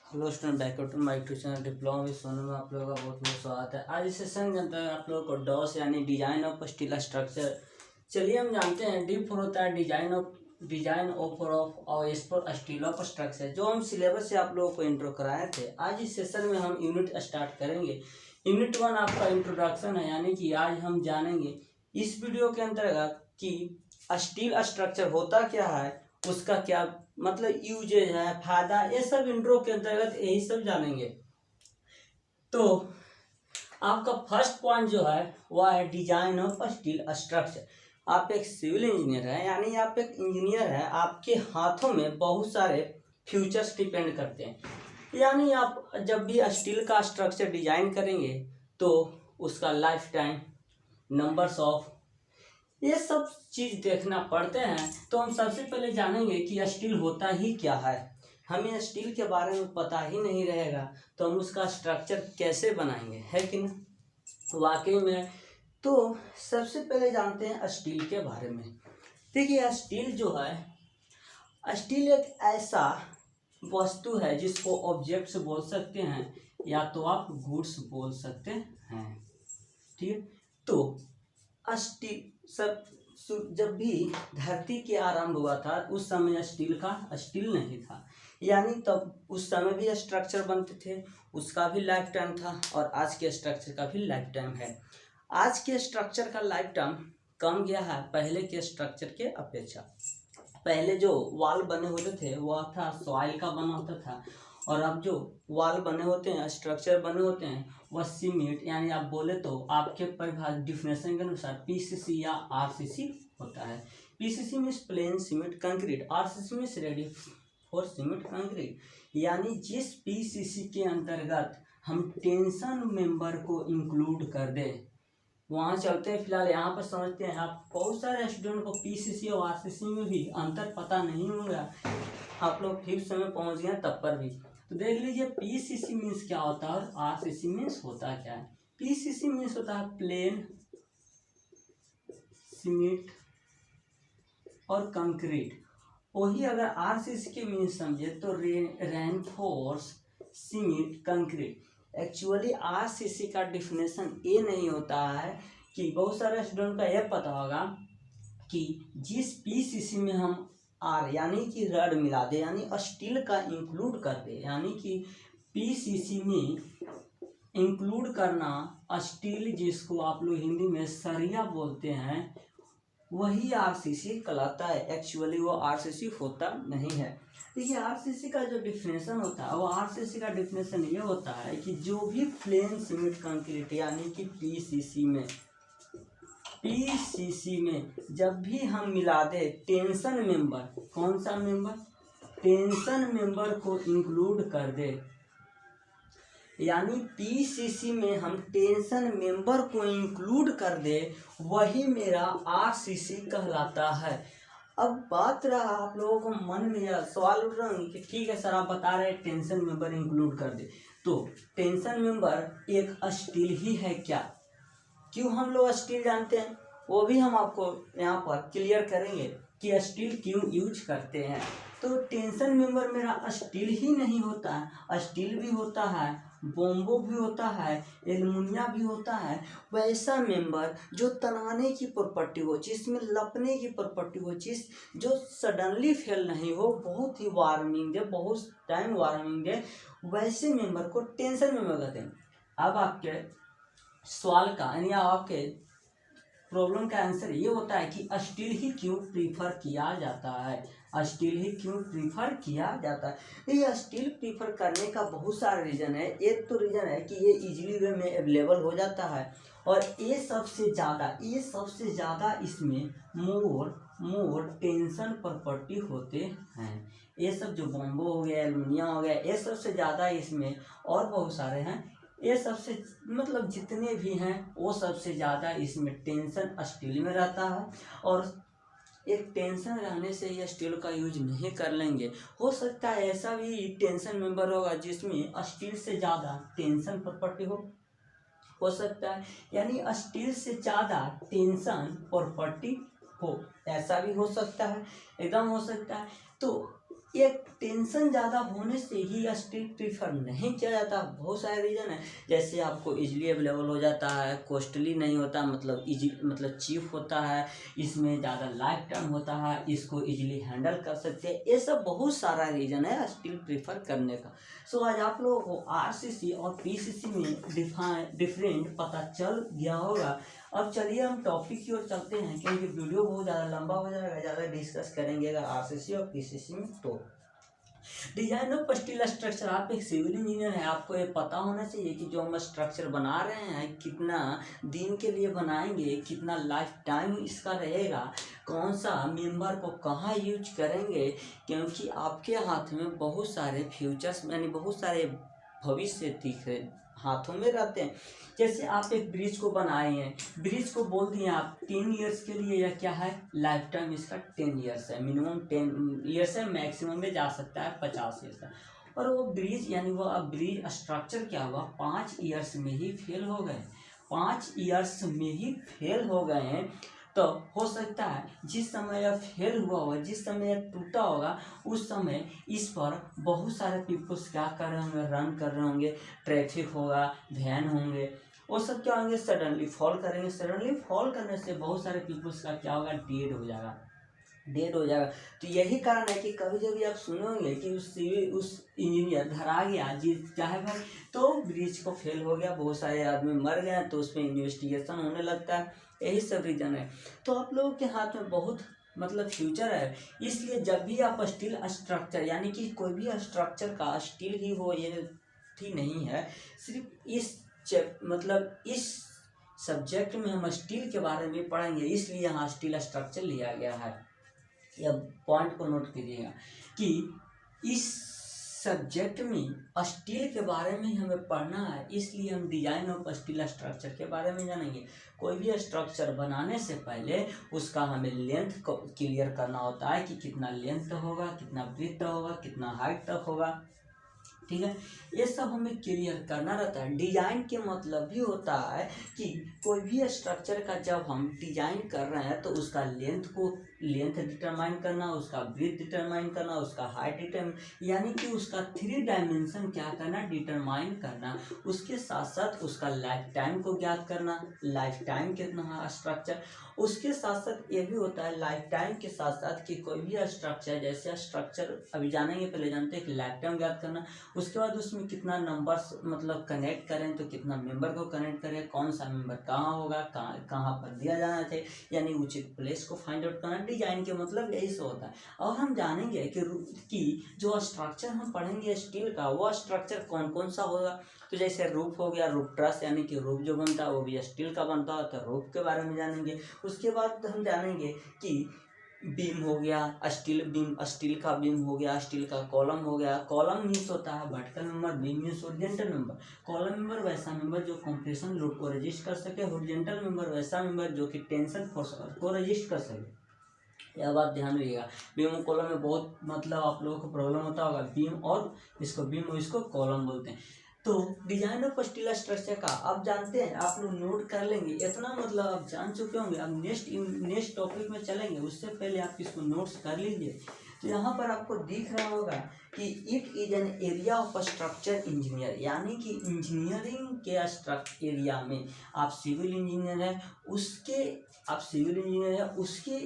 Hello student, back to my tuition diploma with Sonu में आप लोगों का बहुत बहुत स्वागत है। आज इस सेशन के अंदर आप लोगों को डॉस यानी डिजाइन ऑफ स्टील स्ट्रक्चर। चलिए हम जानते हैं डी फोर होता है design of steel of structure, जो हम सिलेबस से आप लोगों को इंट्रो कराए थे। आज इस सेशन में हम यूनिट स्टार्ट करेंगे। यूनिट 1 आपका इंट्रोडक्शन है, यानी कि आज हम जानेंगे इस वीडियो के अंतर्गत कि स्टील स्ट्रक्चर होता क्या है, उसका क्या मतलब यूजेज है, फायदा, ये सब इंट्रो के अंतर्गत यही सब जानेंगे। तो आपका फर्स्ट पॉइंट जो है वह है डिजाइन ऑफ स्टील स्ट्रक्चर। आप एक सिविल इंजीनियर हैं, यानी आप एक इंजीनियर हैं, आपके हाथों में बहुत सारे फ्यूचर्स डिपेंड करते हैं। यानी आप जब भी स्टील का स्ट्रक्चर डिजाइन करेंगे तो उसका लाइफ टाइम, नंबर्स ऑफ, ये सब चीज़ देखना पड़ते हैं। तो हम सबसे पहले जानेंगे कि स्टील होता ही क्या है। हमें स्टील के बारे में पता ही नहीं रहेगा तो हम उसका स्ट्रक्चर कैसे बनाएंगे, है कि नहीं? वाकई में। तो सबसे पहले जानते हैं स्टील के बारे में। देखिए, स्टील जो है, स्टील एक ऐसा वस्तु है जिसको ऑब्जेक्ट्स बोल सकते हैं या तो आप गुड्स बोल सकते हैं। ठीक है। तो स्टील जब भी धरती के आरंभ हुआ था उस समय स्टील नहीं था, यानी तब उस समय भी स्ट्रक्चर बनते थे, उसका भी लाइफ टाइम था और आज के स्ट्रक्चर का भी लाइफ टाइम है। आज के स्ट्रक्चर का लाइफ टाइम कम गया है पहले के स्ट्रक्चर के अपेक्षा। पहले जो वॉल बने होते थे वह था सॉइल का बना होता था, और अब जो वॉल बने होते हैं, स्ट्रक्चर बने होते हैं, वह सीमेंट, यानी आप बोले तो आपके परिभाषा डिफिनेशन के अनुसार पीसीसी या आरसीसी होता है। PCC means plane cement concrete, RCC means ready for cement concrete. यानी जिस पीसीसी के अंतर्गत हम टेंशन मेंबर को इंक्लूड कर दें, वहाँ चलते हैं। फिलहाल यहाँ पर समझते हैं। आप बहुत सारे स्टूडेंट को पीसीसी और आरसीसी में भी अंतर पता नहीं होगा, आप लोग फिफ्थ समय पहुँच गए तब पर भी। तो देख लीजिए पीसीसी मीन्स क्या होता है और आरसीसी मीन्स होता क्या है। पीसीसी मीन्स होता है प्लेन सीमेंट और कंक्रीट। वही अगर आरसीसी के मीन्स समझे तो reinforce cement concrete. Actually RCC का डिफिनेशन ये नहीं होता है कि बहुत सारे स्टूडेंट का यह पता होगा कि जिस पीसीसी में हम आर यानी कि रड मिला दे, यानी स्टील का इंक्लूड कर दे, यानी कि पीसीसी में इंक्लूड करना स्टील, जिसको आप लोग हिंदी में सरिया बोलते हैं, वही आरसीसी कहलाता है। एक्चुअली वो आरसीसी होता नहीं है। देखिए आरसीसी का जो डिफिनेशन होता है, वो आरसीसी का डिफिनेशन ये होता है कि जो भी प्लेन सीमेंट कंक्रीट यानी कि पीसीसी में जब भी हम मिला दे टेंशन मेंबर, कौन सा मेंबर? टेंशन मेंबर को इंक्लूड कर दे, यानी पीसीसी में हम टेंशन मेंबर को इंक्लूड कर दे, वही मेरा आरसीसी कहलाता है। अब बात रहा आप लोगों को मन में या सवाल उठ रहा है कि ठीक है सर, आप बता रहे टेंशन मेंबर इंक्लूड कर दे, तो टेंशन मेंबर एक स्टील ही है क्या? क्यों हम लोग स्टील जानते हैं, वो भी हम आपको यहाँ पर क्लियर करेंगे कि स्टील क्यों यूज करते हैं। तो टेंशन मेंबर मेरा स्टील ही नहीं होता है, स्टील भी होता है, बोम्बो भी होता है, एल्युमिनियम भी होता है। वैसा मेंबर जो तनाने की प्रॉपर्टी हो, जिसमें लपने की प्रॉपर्टी हो, जो सडनली फेल नहीं हो, बहुत ही वार्मिंग दे, बहुत टाइम वार्मिंग दे, वैसे मेंबर को टेंशन मेंबर कहते हैं। अब आपके सवाल का यानी आपके प्रॉब्लम का आंसर ये होता है कि स्टील ही क्यों प्रीफर किया जाता है, स्टील ही क्यों प्रीफर किया जाता है। ये स्टील प्रीफर करने का बहुत सारा रीज़न है। एक तो रीज़न है कि ये इजीली वे में अवेलेबल हो जाता है, और ये सबसे ज़्यादा इसमें मोर टेंशन प्रॉपर्टी होते हैं। ये सब जो बॉम्बो हो गया, एल्युमिनियम हो गया, ये सबसे ज़्यादा इसमें, और बहुत सारे हैं, ये सबसे मतलब जितने भी हैं वो सबसे ज़्यादा इसमें टेंशन स्टील में रहता है। और एक टेंशन रहने से ये स्टील का यूज नहीं कर लेंगे। हो सकता है ऐसा भी टेंशन मेंबर होगा जिसमें स्टील से ज़्यादा टेंशन प्रॉपर्टी हो सकता है, यानी स्टील से ज़्यादा टेंशन प्रॉपर्टी हो, ऐसा भी हो सकता है, एकदम हो सकता है। तो एक टेंशन ज़्यादा होने से ही स्टील प्रीफर नहीं किया जाता। बहुत सारे रीज़न है, जैसे आपको इजीली अवेलेबल हो जाता है, कॉस्टली नहीं होता, मतलब इजी मतलब चीप होता है, इसमें ज़्यादा लाइफ टाइम होता है, इसको इजीली हैंडल कर सकते हैं। ये सब बहुत सारा रीज़न है स्टील प्रीफर करने का। सो आज आप लोगों को आरसीसी और पीसीसी में डिफरेंट पता चल गया होगा। अब चलिए हम टॉपिक की ओर चलते हैं, क्योंकि वीडियो बहुत ज़्यादा लंबा हो जाएगा, ज़्यादा डिस्कस करेंगे अगर आरसीसी और पीसीसी में। तो डिजाइन ऑफ स्टील स्ट्रक्चर, आप एक सिविल इंजीनियर हैं, आपको ये पता होना चाहिए कि जो हम स्ट्रक्चर बना रहे हैं कितना दिन के लिए बनाएंगे, कितना लाइफ टाइम इसका रहेगा, कौन सा मेंबर को कहाँ यूज करेंगे, क्योंकि आपके हाथ में बहुत सारे फ्यूचर्स यानी बहुत सारे भविष्य दिख रहे हाथों में रहते हैं। जैसे आप एक ब्रिज को बनाए हैं, ब्रिज को बोल दिए आप 10 ईयर्स के लिए, या क्या है लाइफ टाइम इसका 10 ईयर्स है, मिनिमम 10 ईयर्स है, मैक्सिमम में जा सकता है 50 ईयर्स का। और वो ब्रिज यानी वो अब ब्रिज स्ट्रक्चर क्या हुआ, 5 ईयर्स में ही फेल हो गए, 5 ईयर्स में ही फेल हो गए हैं। तो हो सकता है जिस समय यह फेल हुआ होगा, जिस समय यह टूटा होगा, उस समय इस पर बहुत सारे पीपल्स क्या कर रहे होंगे, रन कर रहे होंगे, ट्रैफिक होगा, वैन होंगे, वो सब क्या होंगे, सडनली फॉल करेंगे। सडनली फॉल करने से बहुत सारे पीपल्स का क्या होगा, डेड हो जाएगा। तो यही कारण है कि कभी जब आप सुनोगे कि उस इंजीनियर धरा गया जी क्या है भाई, तो ब्रिज को फेल हो गया, बहुत सारे आदमी मर गए, तो उसमें इन्वेस्टिगेशन होने लगता है, यही सब रीजन है। तो आप लोगों के हाथ में बहुत मतलब फ्यूचर है, इसलिए जब भी आप स्टील स्ट्रक्चर यानी कि कोई भी स्ट्रक्चर का स्टील ही हो ये ही नहीं है, सिर्फ इस सब्जेक्ट में हम स्टील के बारे में पढ़ेंगे, इसलिए यहाँ स्टील स्ट्रक्चर लिया गया है। यह पॉइंट को नोट कीजिएगा कि इस सब्जेक्ट में स्टील के बारे में हमें पढ़ना है, इसलिए हम डिजाइन ऑफ स्टील स्ट्रक्चर के बारे में जानेंगे। कोई भी स्ट्रक्चर बनाने से पहले उसका हमें लेंथ को क्लियर करना होता है कि कितना लेंथ होगा, कितना ब्रेथ होगा, कितना हाइट तक होगा, ठीक है, ये सब हमें क्लियर करना रहता है। डिजाइन के मतलब भी होता है कि कोई भी स्ट्रक्चर का जब हम डिजाइन कर रहे हैं तो उसका लेंथ डिटरमाइन करना, उसका ब्रेथ डिटरमाइन करना, उसका हाइट डिटरमाइन, यानी कि उसका 3 डायमेंशन क्या करना, डिटरमाइन करना। उसके साथ साथ उसका लाइफ टाइम को ज्ञात करना, लाइफ टाइम कितना है स्ट्रक्चर। उसके साथ साथ ये भी होता है लाइफ टाइम के साथ साथ कि कोई भी स्ट्रक्चर, जैसे स्ट्रक्चर अभी जानेंगे, पहले जानते हैं कि लाइफ टाइम ज्ञात करना, उसके बाद उसमें कितना नंबर्स मतलब कनेक्ट करें, तो कितना मेंबर को कनेक्ट करें, कौन सा मेंबर कहाँ होगा, कहाँ पर दिया जाना चाहिए, यानी उचित प्लेस को फाइंड आउट करना। डिजाइन के मतलब यही से होता है। और हम जानेंगे कि जो स्ट्रक्चर हम पढ़ेंगे स्टील का, वो स्ट्रक्चर कौन कौन सा होगा। तो जैसे रूफ हो गया, रूफ ट्रस यानी कि रूफ जो बनता है वो भी स्टील का बनता है, तो रूफ के बारे में जानेंगे। उसके बाद हम जानेंगे कि बीम हो गया, स्टील का बीम हो गया, स्टील का कॉलम हो गया। कॉलम मीन्स होता है vertical member, beam means horizontal member. Column member वैसा मेंबर जो कंप्रेशन लोड को रेजिस्ट कर सके, हॉरिजॉन्टल मेंबर वैसा मेंबर जो कि टेंशन फोर्स को रेजिस्ट कर सके। यह बात ध्यान रखिएगा। बीम और कॉलम में बहुत मतलब आप लोगों को प्रॉब्लम होता होगा, बीम और इसको कॉलम बोलते हैं। तो डिजाइन ऑफ स्टील स्ट्रक्चर का आप जानते हैं, आप लोग नोट कर लेंगे, इतना मतलब आप जान चुके होंगे। अब नेक्स्ट टॉपिक में चलेंगे, उससे पहले आप इसको नोट्स कर लीजिए। तो यहाँ पर आपको दिख रहा होगा कि it is an area of structure engineer, यानी कि इंजीनियरिंग के एरिया में आप सिविल इंजीनियर हैं, उसके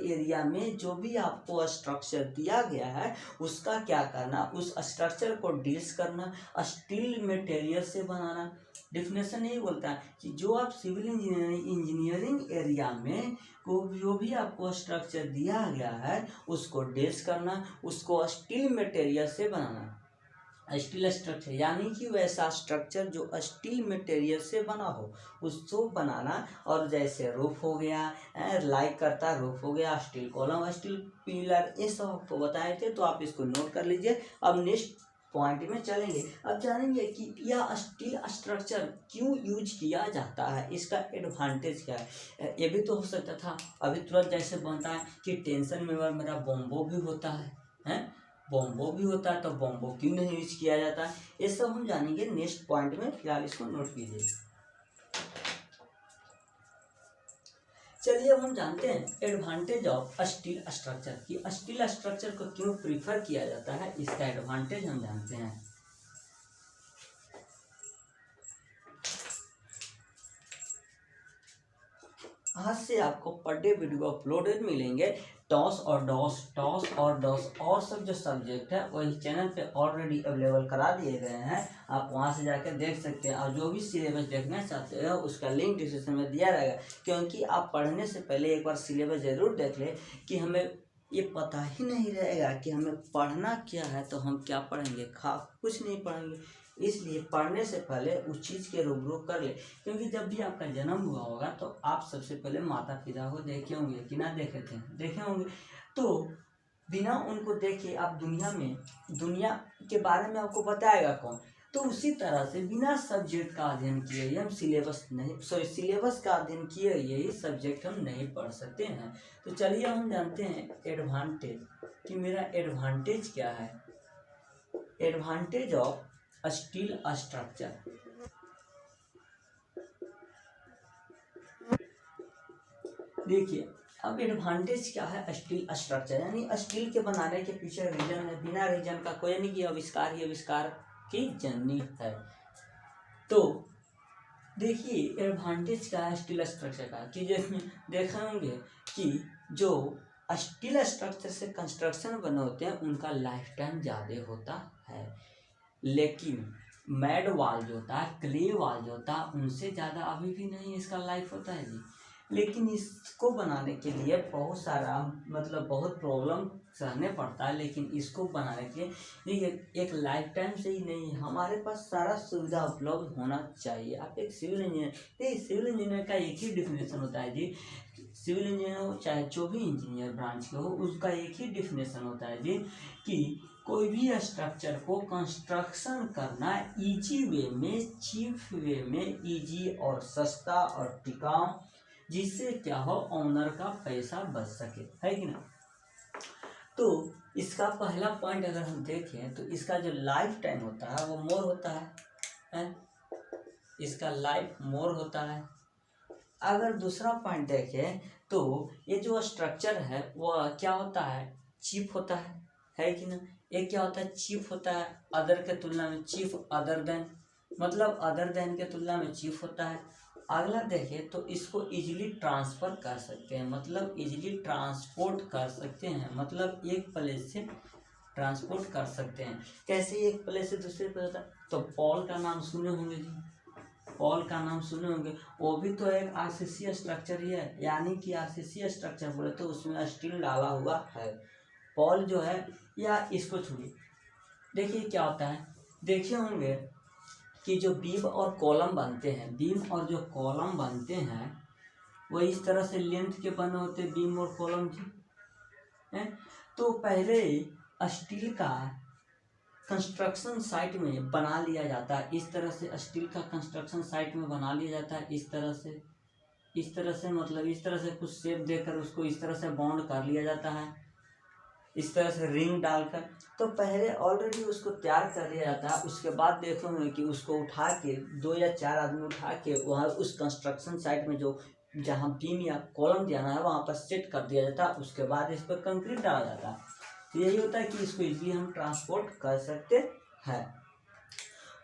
एरिया में जो भी आपको स्ट्रक्चर दिया गया है उसका क्या करना, उस स्ट्रक्चर को डील्स करना, स्टील मटेरियल से बनाना। डिफिनेशन यही बोलता है कि जो आप सिविल इंजीनियरिंग एरिया में को जो भी आपको स्ट्रक्चर दिया गया है उसको डील्स करना, उसको स्टील मटेरियल से बनाना। स्टील स्ट्रक्चर यानी कि वैसा स्ट्रक्चर जो स्टील मटेरियल से बना हो उसको बनाना। और जैसे रूफ हो गया, लाइक करता रूफ हो गया, स्टील कॉलम, स्टील पिलर, ये सब आपको बताए थे, तो आप इसको नोट कर लीजिए। अब नेक्स्ट पॉइंट में चलेंगे, अब जानेंगे कि यह स्टील स्ट्रक्चर क्यों यूज किया जाता है, इसका एडवांटेज क्या है। ये भी तो हो सकता था अभी तुरंत जैसे बनता है कि टेंशन मेंबर मेरा बॉम्बो भी होता है, बॉम्बो भी होता है, तो बॉम्बो क्यों नहीं यूज किया जाता है, ये सब हम जानेंगे नेक्स्ट पॉइंट में। फिलहाल इसको नोट कीजिए। चलिए अब हम जानते हैं एडवांटेज ऑफ स्टील स्ट्रक्चर कि स्टील स्ट्रक्चर को क्यों प्रीफर किया जाता है, इसका एडवांटेज हम जानते हैं। आज से आपको पर डे वीडियो अपलोडेड मिलेंगे। टॉस और डॉस और सब जो सब्जेक्ट है वही चैनल पे ऑलरेडी अवेलेबल करा दिए गए हैं, आप वहां से जाकर देख सकते हैं। और जो भी सिलेबस देखना चाहते हो उसका लिंक डिस्क्रिप्शन में दिया रहेगा, क्योंकि आप पढ़ने से पहले एक बार सिलेबस ज़रूर देख लें कि हमें ये पता ही नहीं रहेगा कि हमें पढ़ना क्या है, तो हम क्या पढ़ेंगे, कुछ नहीं पढ़ेंगे। इसलिए पढ़ने से पहले उस चीज़ के रूबरू कर ले, क्योंकि जब भी आपका जन्म हुआ होगा तो आप सबसे पहले माता पिता को देखे होंगे कि ना देखे थे, देखे होंगे। तो बिना उनको देखे आप दुनिया के बारे में आपको बताएगा कौन। तो उसी तरह से बिना सब्जेक्ट का अध्ययन किए ही हम सिलेबस का अध्ययन किए यही सब्जेक्ट हम नहीं पढ़ सकते हैं। तो चलिए हम जानते हैं एडवांटेज कि मेरा एडवांटेज क्या है। Advantage of steel structure. देखिए अब एडवांटेज क्या है स्टील स्ट्रक्चर, यानी स्टील के बनाने के पीछे रीजन है, बिना रीजन का कोई नहीं कि आविष्कार ही आविष्कार की जननी है। तो देखिए एडवांटेज क्या है स्टील स्ट्रक्चर का कि जैसे देखे होंगे कि जो स्टील स्ट्रक्चर से कंस्ट्रक्शन बने होते हैं उनका लाइफ टाइम ज़्यादा होता है, लेकिन मैड वाल जो होता है, क्ले वाल जो होता है, उनसे ज़्यादा अभी भी नहीं इसका लाइफ होता है जी। लेकिन इसको बनाने के लिए बहुत सारा बहुत प्रॉब्लम सहने पड़ता है, लेकिन इसको बनाने के लिए एक लाइफ टाइम से ही नहीं, हमारे पास सारा सुविधा उपलब्ध होना चाहिए। आप एक सिविल इंजीनियर का एक ही डिफिनेशन होता है जी, सिविल इंजीनियर हो चाहे जो भी इंजीनियर ब्रांच के हो, उसका एक ही डिफिनेशन होता है जी कि कोई भी स्ट्रक्चर को कंस्ट्रक्शन करना इजी वे में, चीप वे में, इजी और सस्ता और टिकाऊ, जिससे क्या हो ओनर का पैसा बच सके, है कि ना। तो इसका पहला पॉइंट अगर हम देखें तो इसका जो लाइफ टाइम होता है वो मोर होता है? इसका लाइफ मोर होता है। अगर दूसरा पॉइंट देखें तो ये जो स्ट्रक्चर है वो क्या होता है, चीप होता है कि ना। एक क्या होता है, चीप होता है, अदर के तुलना में cheap, other than other than के तुलना में चीप होता है। अगला देखें तो इसको इजीली ट्रांसफ़र कर सकते हैं, इजीली ट्रांसपोर्ट कर सकते हैं, एक प्लेस से ट्रांसपोर्ट कर सकते हैं। कैसे एक प्लेस से दूसरे प्लेस होता है, तो पॉल का नाम सुने होंगे जी, पॉल का नाम सुने होंगे, वो भी तो एक आरसीसी स्ट्रक्चर ही है, यानी कि आरसीसी स्ट्रक्चर बोले तो उसमें स्टील डाला हुआ है। पॉल जो है, या इसको छोड़िए, देखिए क्या होता है, देखे होंगे कि जो बीम और कॉलम बनते हैं, बीम और जो कॉलम बनते हैं वो इस तरह से लेंथ के बने होते हैं बीम और कॉलम जी हैं। तो पहले स्टील का कंस्ट्रक्शन साइट में बना लिया जाता है, इस तरह से स्टील का कंस्ट्रक्शन साइट में बना लिया जाता है, इस तरह से इस तरह से कुछ शेप देकर उसको इस तरह से बाउंड कर लिया जाता है, इस तरह से रिंग डालकर। तो पहले ऑलरेडी उसको तैयार कर लिया जाता है, उसके बाद देखोगे कि उसको उठा के 2 या 4 आदमी उठा के वहाँ उस कंस्ट्रक्शन साइट में जहाँ बीम या कॉलम जाना है वहाँ पर सेट कर दिया जाता है। उसके बाद इस पर कंक्रीट डाला जाता है। तो यही होता है कि इसको इजीली हम ट्रांसपोर्ट कर सकते हैं।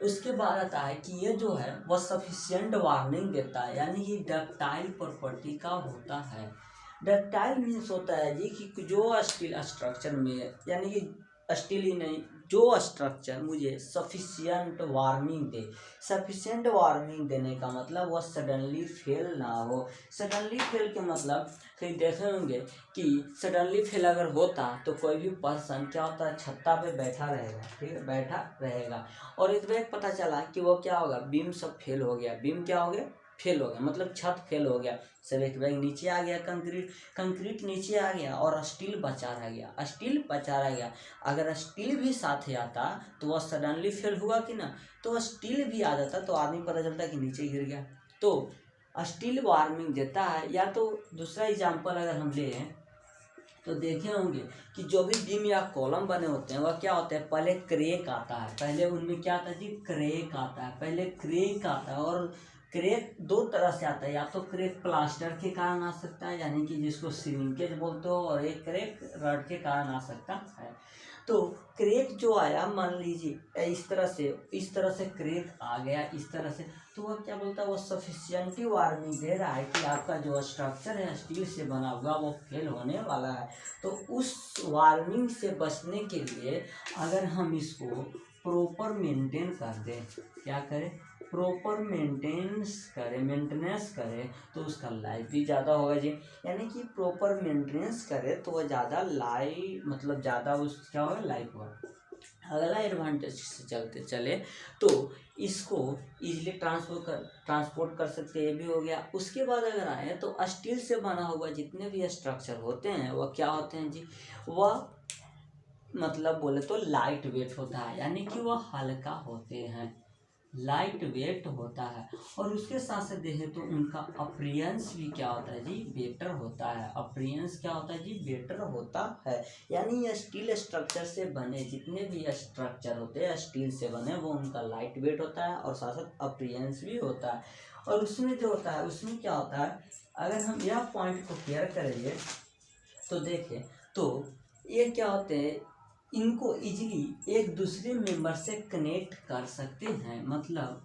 उसके बाद आता है कि ये जो है वह सफिशिएंट वार्निंग देता है, यानी कि डक्टाइल प्रॉपर्टी का होता है। डक्टाइल मीन्स होता है जी कि जो स्टील स्ट्रक्चर में, यानी कि स्टील ही नहीं, जो स्ट्रक्चर मुझे सफिशिएंट वार्निंग दे। सफिशिएंट वार्निंग देने का मतलब वह सडनली फेल ना हो। सडनली फेल के मतलब कहीं देखे होंगे कि सडनली फेल अगर होता तो कोई भी पर्सन क्या होता है, छत्ता पे बैठा रहेगा, ठीक है, बैठा रहेगा, और एक बैग पता चला कि वो क्या होगा, बीम सब फेल हो गया, बीम क्या हो गया, फेल हो गया, मतलब छत फेल हो गया, सब एक बैग नीचे आ गया, कंक्रीट नीचे आ गया और स्टील बचा रह गया। अगर स्टील भी साथ आता तो वह सडनली फेल हुआ कि ना, तो स्टील भी आ जाता तो आदमी पता चलता कि नीचे गिर गया। तो स्टील वार्निंग देता है। या तो दूसरा एग्जाम्पल अगर हम ले तो देखे होंगे कि जो भी बीम या कॉलम बने होते हैं वह क्या होता है, पहले क्रेक आता है, पहले उनमें क्या आता है जी, क्रेक आता है, पहले क्रेक आता है, और क्रैक दो तरह से आता है, या तो क्रैक प्लास्टर के कारण आ सकता है यानी कि जिसको श्रिंकेज बोलते हो, और एक क्रैक रड के कारण आ सकता है। तो क्रैक जो आया, मान लीजिए इस तरह से क्रैक आ गया इस तरह से, तो वह क्या बोलता है, वो सफिशिएंटली वार्निंग दे रहा है कि आपका जो स्ट्रक्चर है स्टील से बना हुआ वो फेल होने वाला है। तो उस वार्निंग से बचने के लिए अगर हम इसको प्रॉपर मेंटेन कर दें, क्या करें, प्रॉपर मेंटेनेंस करें तो उसका लाइफ भी ज़्यादा होगा जी। यानी कि प्रॉपर मेंटेनेंस करें तो वह ज़्यादा मतलब ज़्यादा उस क्या होगा, लाइफ होगा। अगला एडवांटेज से चलते चले तो इसको इजीली ट्रांसपोर्ट कर सकते हैं, ये भी हो गया। उसके बाद अगर आए तो स्टील से बना हुआ जितने भी स्ट्रक्चर होते हैं वह क्या होते हैं जी, वह मतलब बोले तो लाइट वेट होता है, यानी कि वह हल्का होते हैं, लाइट वेट होता है। और उसके साथ साथ देखें तो उनका अपीयरेंस भी क्या होता है जी, बेटर होता है। अपीयरेंस क्या होता है जी, बेटर होता है। यानी ये स्टील स्ट्रक्चर से बने जितने भी स्ट्रक्चर होते हैं स्टील से बने, वो उनका लाइट वेट होता है और साथ साथ अपीयरेंस भी होता है। और उसमें जो होता है उसमें क्या होता है, अगर हम यह पॉइंट को क्लियर करेंगे तो देखें तो ये क्या होते हैं, इनको इजीली एक दूसरे मेंबर से कनेक्ट कर सकते हैं, मतलब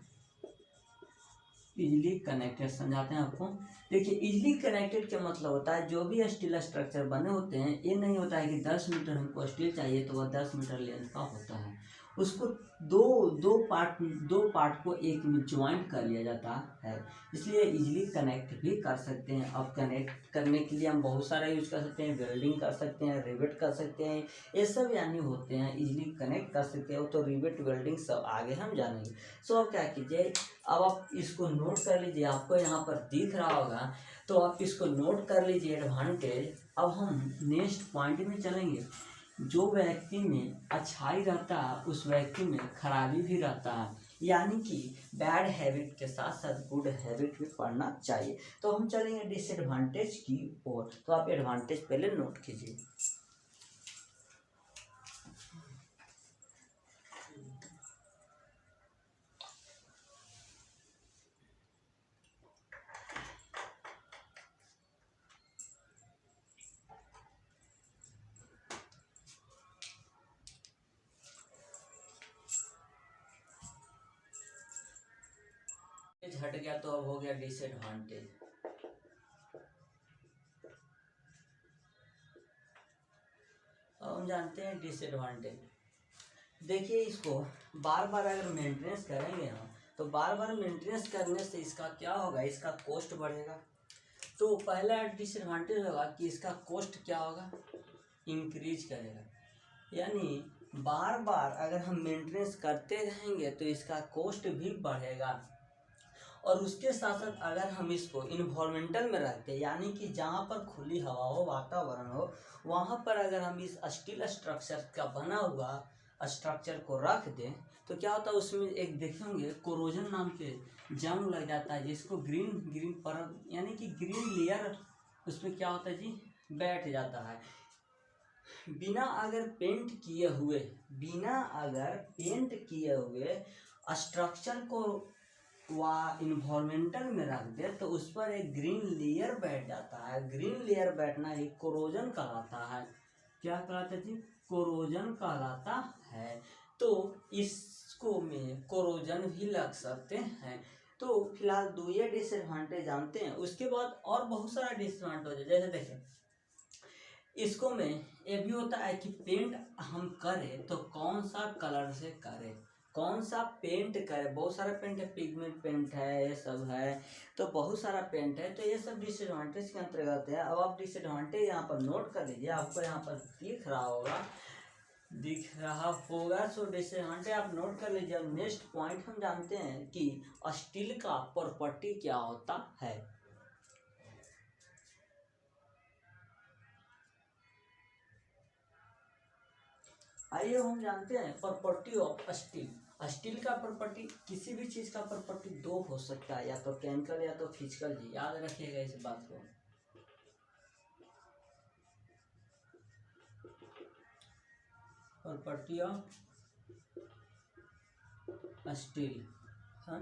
इजीली कनेक्टेड, समझाते हैं आपको। देखिए इजीली कनेक्टेड क्या मतलब होता है, जो भी स्टील स्ट्रक्चर बने होते हैं, ये नहीं होता है कि 10 मीटर हमको स्टील चाहिए तो वह 10 मीटर लेंथ का होता है, उसको दो दो पार्ट को एक में ज्वाइंट कर लिया जाता है, इसलिए इजीली कनेक्ट भी कर सकते हैं। अब कनेक्ट करने के लिए हम बहुत सारा यूज कर सकते हैं, वेल्डिंग कर सकते हैं, रिवेट कर सकते हैं, ये सब यानी होते हैं इजीली कनेक्ट कर सकते हो। तो रिवेट वेल्डिंग सब आगे हम जानेंगे। सो अब क्या कीजिए, अब आप इसको नोट कर लीजिए, आपको यहाँ पर दिख रहा होगा तो आप इसको नोट कर लीजिए एडवांटेज। अब हम नेक्स्ट पॉइंट में चलेंगे। जो व्यक्ति में अच्छाई रहता है उस व्यक्ति में खराबी भी रहता है, यानी कि बैड हैबिट के साथ साथ गुड हैबिट भी पढ़ना चाहिए। तो हम चलेंगे डिसएडवांटेज की ओर। तो आप एडवांटेज पहले नोट कीजिए। हट गया तो अब हो गया डिसएडवांटेज। अब हम जानते हैं डिसएडवांटेज। देखिए इसको बार बार अगर मेंटेनेंस करेंगे हम तो बार बार मेंटेनेंस करने से इसका क्या होगा, इसका कॉस्ट बढ़ेगा। तो पहला डिसएडवांटेज होगा कि इसका कॉस्ट क्या होगा, इंक्रीज करेगा। यानी बार बार अगर हम मेंटेनेंस करते रहेंगे तो इसका कॉस्ट भी बढ़ेगा। और उसके साथ साथ अगर हम इसको इन्वायरमेंटल में रखते हैं, यानी कि जहाँ पर खुली हवा हो, वातावरण हो, वहाँ पर अगर हम इस स्टील स्ट्रक्चर का बना हुआ स्ट्रक्चर को रख दें तो क्या होता है, उसमें एक देखेंगे कोरोजन नाम के जंग लग जाता है, जिसको ग्रीन ग्रीन परत यानी कि ग्रीन लेयर उसमें क्या होता है जी, बैठ जाता है। बिना अगर पेंट किए हुए स्ट्रक्चर को इन्वायरमेंटल में रख दे तो उस पर एक ग्रीन लेयर बैठ जाता है। ग्रीन लेयर बैठना एक कोरोजन कहलाता है। क्या कहलाता है जी, कोरोजन कहलाता है। तो इसको में कोरोजन भी लग सकते हैं। तो फिलहाल दो ये डिसएडवांटेज जानते हैं, उसके बाद और बहुत सारा डिसएडवांटेज है। जैसे देखें इसको में ये भी होता है कि पेंट हम करें तो कौन सा कलर से करें, कौन सा पेंट करें। बहुत सारा पेंट है, पिगमेंट पेंट है, ये सब है, तो बहुत सारा पेंट है। तो ये सब डिसएडवांटेज के अंतर्गत है। अब आप डिसएडवांटेज यहाँ पर नोट कर लीजिए, आपको यहाँ पर दिख रहा होगा। सो डिसएडवांटेज आप नोट कर लीजिए। अब नेक्स्ट पॉइंट हम जानते हैं कि स्टील का प्रॉपर्टी क्या होता है। आइए हम जानते हैं प्रॉपर्टी ऑफ स्टील। स्टील का प्रॉपर्टी, किसी भी चीज का प्रॉपर्टी दो हो सकता है, या तो केमिकल या तो फिजिकल जी, याद रखिएगा इस बात को। प्रॉपर्टी ऑफ स्टील, हाँ,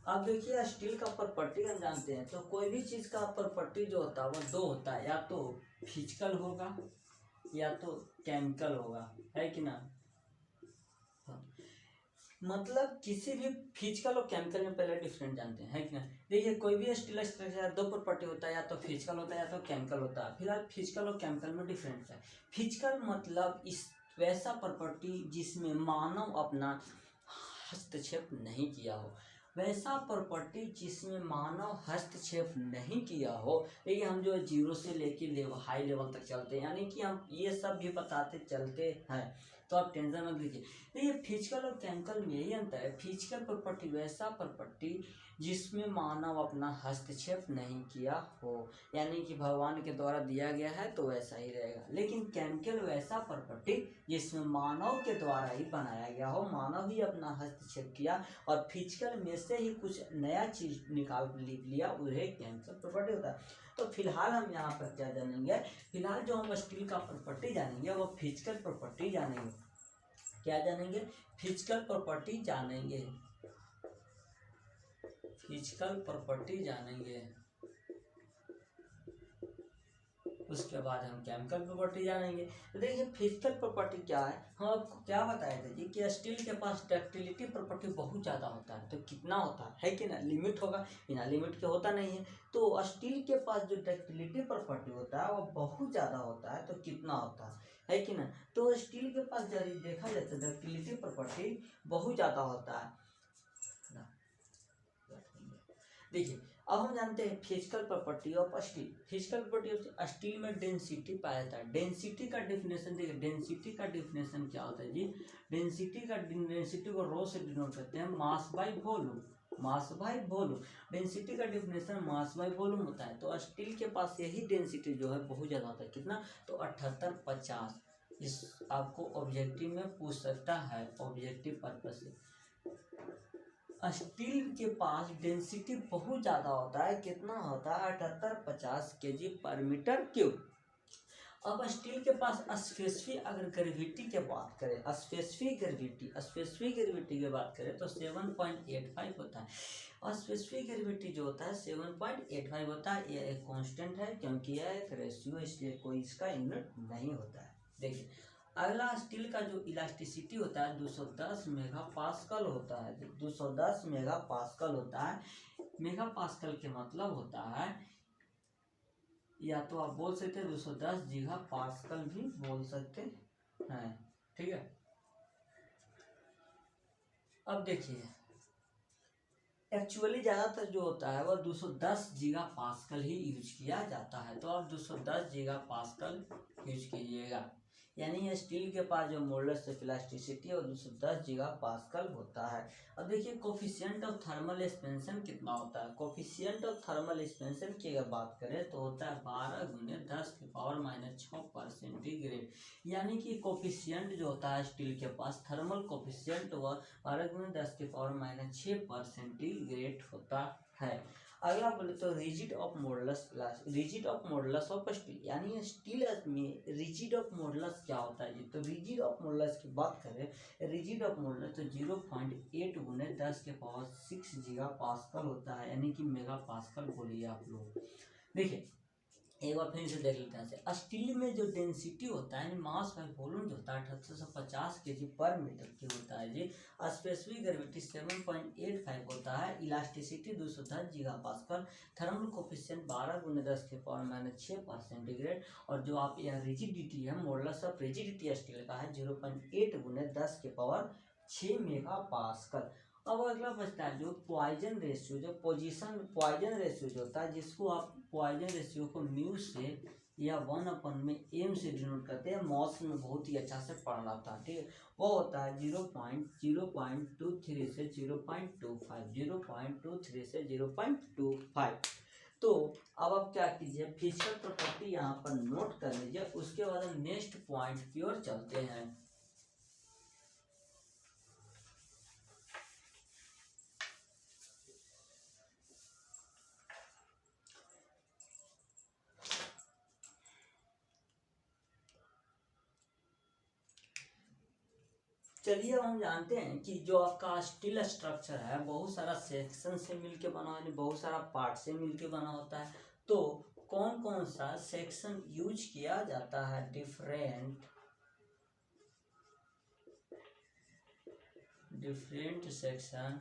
अब देखिए स्टील का प्रॉपर्टी हम जानते हैं, तो कोई भी चीज़ का प्रॉपर्टी जो होता है वो दो होता है, या तो फिजिकल होगा या तो केमिकल होगा, है कि ना। मतलब किसी भी फिजिकल और केमिकल में पहले डिफरेंट जानते हैं, है कि ना। देखिए कोई भी स्टील स्ट्रक्चर दो प्रॉपर्टी होता है, या तो फिजिकल होता है या तो केमिकल होता है। फिलहाल फिजिकल और केमिकल में डिफरेंस है। फिजिकल मतलब इस वैसा प्रॉपर्टी जिसमें मानव अपना हस्तक्षेप नहीं किया हो, वैसा प्रॉपर्टी जिसमें मानव हस्तक्षेप नहीं किया हो। देखिए हम जो जीरो से लेके हाई लेवल तक चलते हैं, यानी कि हम ये सब भी बताते चलते हैं, तो आप टेंशन मत लीजिए। देखिए फिजिकल और केमिकल में यही अंतर है। फिजिकल प्रॉपर्टी वैसा प्रॉपर्टी जिसमें मानव अपना हस्तक्षेप नहीं किया हो, यानी कि भगवान के द्वारा दिया गया है तो वैसा ही रहेगा। लेकिन केमिकल वैसा प्रॉपर्टी जिसमें मानव के द्वारा ही बनाया गया हो, मानव ही अपना हस्तक्षेप किया और फिजिकल में से ही कुछ नया चीज निकाल लिया, वही केमिकल प्रॉपर्टी होता है। तो फिलहाल हम यहाँ पर क्या जानेंगे, फिलहाल जो हम स्टील का प्रॉपर्टी जानेंगे वो फिजिकल प्रॉपर्टी जानेंगे। क्या जानेंगे, फिजिकल प्रॉपर्टी जानेंगे, फिजिकल प्रॉपर्टी जानेंगे। उसके बाद हम केमिकल प्रॉपर्टी जानेंगे। तो देखिए फिजिकल प्रॉपर्टी क्या है, हम आपको क्या बताए थे जी कि स्टील के पास डक्टिलिटी प्रॉपर्टी बहुत ज़्यादा होता है। तो कितना होता है कि ना, लिमिट होगा, बिना लिमिट के होता नहीं है। तो स्टील के पास जो डक्टिलिटी प्रॉपर्टी होता है वो बहुत ज़्यादा होता है। तो कितना होता है कि ना, तो स्टील के पास यदि देखा जाए तो डक्टिलिटी प्रॉपर्टी बहुत ज़्यादा होता है। देखिए अब हम जानते हैं physical property of steel. Physical property of steel में डेंसिटी पाया जाता है। डेंसिटी का डिफिनेशन देखिए, डेंसिटी का डिफिनेशन क्या होता है जी, डेंसिटी को रो से डिनोट करते हैं, mass by volume, mass by volume. Density का डिफिनेशन मास बाय वॉल्यूम होता है। तो स्टील के पास यही डेंसिटी जो है बहुत ज़्यादा होता है। कितना, तो 7850। इस आपको ऑब्जेक्टिव में पूछ सकता है, ऑब्जेक्टिव पर्पज से। स्टील के पास डेंसिटी बहुत ज़्यादा होता है। कितना होता है, 7850 kg पर मीटर क्यूब। अब स्टील के पास स्पेसिफिक अगर ग्रेविटी की बात करें, स्पेसिफिक ग्रेविटी की बात करें तो 7.85 होता है। स्पेसिफिक ग्रेविटी जो होता है 7.85 होता है। यह एक कांस्टेंट है क्योंकि यह एक रेशियो, इसलिए कोई इसका यूनिट नहीं होता है। देखिए अगला स्टील का जो इलास्टिसिटी होता है 210 मेगापास्कल होता है। 210 मेगापास्कल होता है। मेगापास्कल के मतलब होता है, या तो आप बोल सकते हैं 210 गीगा पास्कल भी बोल सकते हैं, ठीक है। अब देखिए एक्चुअली ज़्यादातर जो होता है वह 210 गीगा पास्कल ही यूज किया जाता है। तो आप 210 गीगा पास्कल यूज कीजिएगा। यानी स्टील के पास जो मोल्डस ऑफ इलास्टिसिटी है वो 210 गीगा पास्कल होता है। अब देखिए कोफिशिएंट ऑफ थर्मल एक्सपेंशन कितना होता है। कोफिशिएंट ऑफ थर्मल एक्सपेंशन की अगर बात करें तो होता है 12×10⁻⁻⁶ यानी कि कोफिशिएंट जो होता है स्टील के पास, थर्मल कोफिशिएंट वह 12×10⁻⁻⁶ होता है। अगला बोले तो rigid of modulus, rigid of modulus of steel, यानी स्टील में रिजिड ऑफ मॉडुलस क्या होता है जी। तो रिजिड ऑफ मॉडुलस की बात करें, रिजिड ऑफ मॉडुलस तो 0.8×10⁶ गीगा पास्कल होता है, यानी कि मेगा पास्कल बोलिए आप लोग। देखिए एक बार फिर से देख लेते हैं। स्टील में जो डेंसिटी होता है, मास बाय वॉल्यूम जो होता है 7850 kg पर मीटर क्यूब होता है जी। स्पेसिफिक ग्रेविटी 7.85 होता है। Elasticity 210 giga pascal. Thermal coefficient 12×10⁻⁶ और जो आप यह रिजिडिटी है, मॉडुलस ऑफ रिजिडिटी स्टील का है 0.8×10⁻⁶ मेगा पास्कल। अब अगला बचता है जो पॉइजन रेशियो, जो पॉइजन रेशियो जो होता है, जिसको आप पॉइजन रेशियो को म्यू से या 1/m से डिनोट करते हैं। मॉस में बहुत ही अच्छा से पढ़ना था, ठीक है। वो होता है 0.23 से 0.25, 0.23 से 0.25। तो अब आप क्या कीजिए, फिजिकल प्रॉपर्टी यहाँ पर नोट कर लीजिए। उसके बाद हम नेक्स्ट पॉइंट की ओर चलते हैं। चलिए अब हम जानते हैं कि जो आपका स्टील स्ट्रक्चर है बहुत सारा सेक्शन से मिलके बना है, बहुत सारा पार्ट से मिलके बना होता है। तो कौन कौन सा सेक्शन यूज किया जाता है? Different section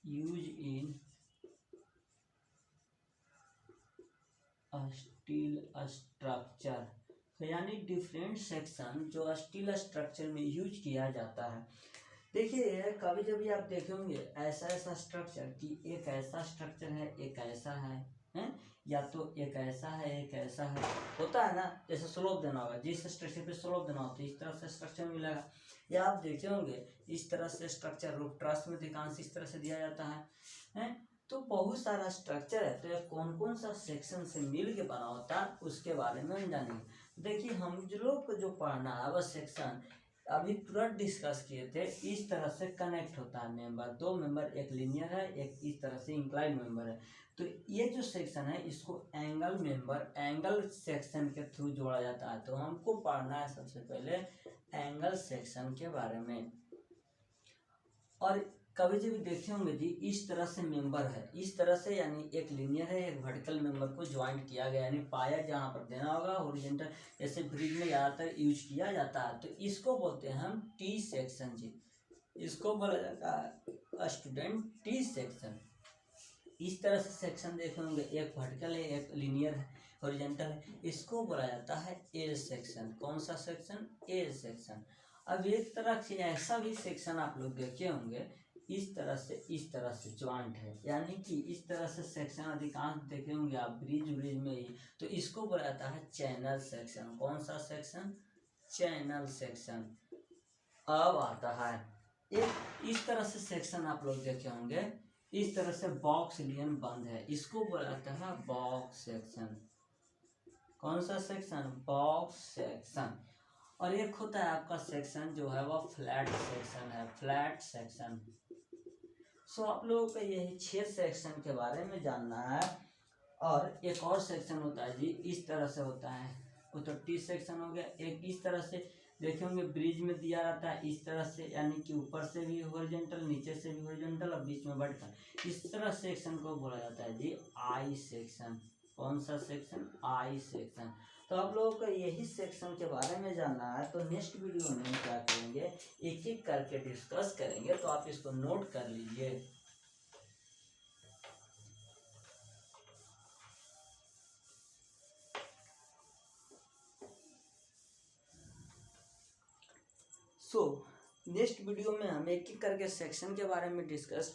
use in steel structure. तो यानी डिफरेंट सेक्शन जो स्टील स्ट्रक्चर में यूज किया जाता है। देखिए कभी कभी आप देखेंगे ऐसा ऐसा स्ट्रक्चर कि एक ऐसा स्ट्रक्चर है, एक ऐसा है, या तो एक ऐसा है एक ऐसा है, होता है ना। जैसे स्लोप देना होगा, जिस स्ट्रक्चर पे स्लोप देना होता है इस तरह से स्ट्रक्चर मिलेगा। या आप देखे होंगे इस तरह से स्ट्रक्चर रूफ ट्रस में अधिकांश इस तरह से दिया जाता है। तो बहुत सारा स्ट्रक्चर है, तो ये कौन कौन सा सेक्शन से मिल के बना होता है उसके बारे में हम जानेंगे। देखिए हम लोग को जो पढ़ना है वह सेक्शन अभी तुरंत डिस्कस किए थे। इस तरह से कनेक्ट होता है मेंबर, दो मेंबर, एक लीनियर है एक इस तरह से इंक्लाइन मेंबर है। तो ये जो सेक्शन है इसको एंगल मेंबर, एंगल सेक्शन के थ्रू जोड़ा जाता है। तो हमको पढ़ना है सबसे पहले एंगल सेक्शन के बारे में। और कभी जब देखे होंगे जी इस तरह से मेंबर है, इस तरह से, यानी एक लीनियर है एक वर्टिकल मेंबर को ज्वाइंट किया गया, यानी पाया जहाँ पर देना होगा हॉरिजॉन्टल, जैसे ब्रिज में ज़्यादातर यूज किया जाता है। तो इसको बोलते हैं हम टी सेक्शन जी, इसको बोला जाता है स्टूडेंट टी सेक्शन। इस तरह से सेक्शन देखे होंगे, एक वर्टिकल है एक लीनियर है हॉरिजॉन्टल है, इसको बोला जाता है ए सेक्शन। कौन सा सेक्शन? A section. अब एक तरह से ऐसा भी सेक्शन आप लोग देखे होंगे इस तरह से ज्वाइंट है, यानी कि इस तरह से सेक्शन अधिकांश देखे होंगे आप ब्रिज में ही। तो इसको बोला जाता है चैनल सेक्शन। कौन सा सेक्शन? Channel section. अब आता है एक इस तरह से सेक्शन आप लोग देखे होंगे, इस तरह से बॉक्स लियन बंद है, इसको बोला जाता है बॉक्स सेक्शन। कौन सा सेक्शन? Box section. और एक होता है आपका सेक्शन जो है वह फ्लैट सेक्शन है, फ्लैट सेक्शन। सो आप लोगों को यही 6 सेक्शन के बारे में जानना है। और एक और सेक्शन होता है जी इस तरह से होता है, वो तो टी सेक्शन हो गया। एक इस तरह से देखे होंगे ब्रिज में दिया रहता है इस तरह से, यानी कि ऊपर से भी हॉरिजॉन्टल नीचे से भी हॉरिजॉन्टल और बीच में वर्टिकल, इस तरह सेक्शन को बोला जाता है जी आई सेक्शन। कौन सा सेक्शन? I section. तो आप लोगों को यही सेक्शन के बारे में जानना है। तो नेक्स्ट वीडियो में हम क्या करेंगे, एक एक करके डिस्कस करेंगे, तो आप इसको नोट कर लीजिए। नेक्स्ट वीडियो में हम एक एक करके सेक्शन के बारे में डिस्कस